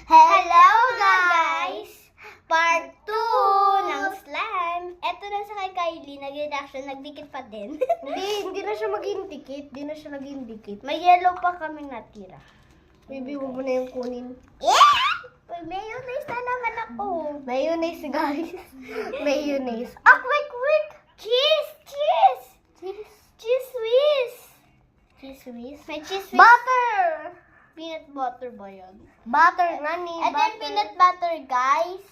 Hello guys! Part 2 ng slime. Eto na sa kay Kylie, nag-reaction, nagdikit pa din. Hindi na siya maging dikit. Hindi na siya naging dikit. May yellow pa kami natira. Baby, huwag mo na yung kunin. Yeah! May mayonnaise na naman ako. Mayonnaise, guys. Mayonnaise. Ah, quick! Cheese! Cheese! Cheese. Cheese whiz! Cheese whiz. May cheese whiz. Butter! Peanut butter ba yun? Butter, nani. Ito yung peanut butter, guys.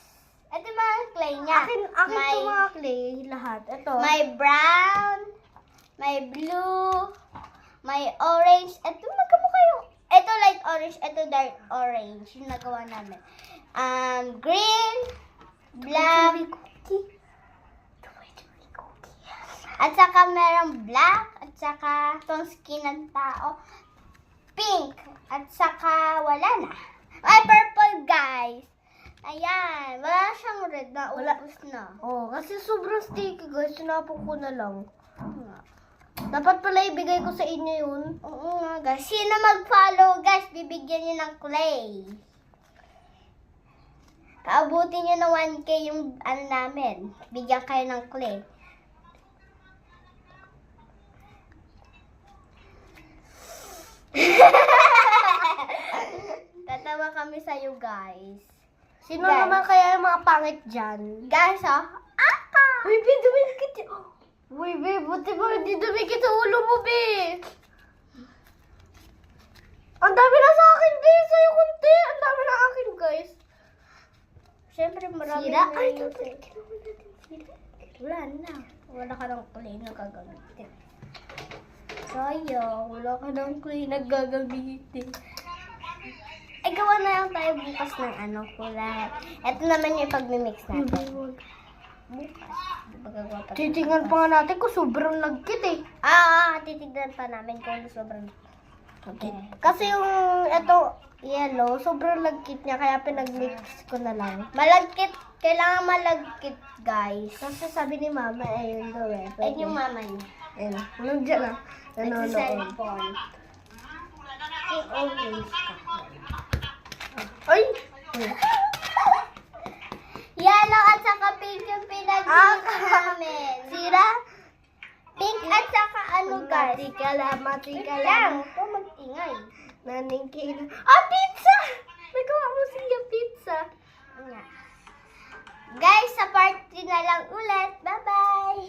Ito yung mga clay niya. Akin may, ito mga clay, lahat. Ito. may brown, may blue, may orange. Ito, magkamukha yung... Ito light orange, ito dark orange. Yung nagawa namin. Green, black, at saka merong black, at saka itong skin ng tao, pink, at saka wala na. Ay, purple, guys. Ayan, wala siyang red na, ubos na. Oh, kasi sobrang sticky, guys. Sinapon ko na lang. Dapat pala ibigay ko sa inyo yun. Oo nga, guys. Sino mag-follow, guys, bibigyan niyo ng clay. Kaabutin niyo ng 1K yung ano namin. Bigyan kayo ng clay. Tatawa kami sa'yo, guys. Sino Guys. naman kaya yung mga pangit dyan? Guys, oh. Aka! Uy, be, dumikit yun. Uy, be, buti ba hindi dumikit sa ulo mo, be? Ang dami na sa akin, be. Sa'yo kunti. Ang dami na akin, guys. Siyempre, marami Sira? na Ay, yun. sira. Wala na. Wala ka ng clay na gagamitin. Sayang, wala ka ng clay na gagamitin. Ay, gawa na lang tayo bukas ng ano, kulay. Ito naman yung pag-mix natin. Bukas. Di ba gagawa pa tayo? Titingnan pa nga natin kung sobrang lagkit eh. Titignan pa namin kung sobrang... Okay. Kasi yung ito yellow, sobrang lagkit niya kaya pinag-mix ko na lang. Malagkit. Kailangan malagkit, guys. Kasi sabi ni mama, ayun daw eh. Ay, yung mama niya. Ayun, nandiyan na. Nanonood. Nagsiselfon. Yung orange ka. Ay! Yellow at saka pink yung pinag-mix namin. Sira? Pink at saka ano, guys? Mati ka Wait lang. lang. Ito mag-ingay. Naningkin. Ah, pizza! Nagawa mo siya pizza. Nga. Guys, sa part 3 na lang ulit. Bye-bye!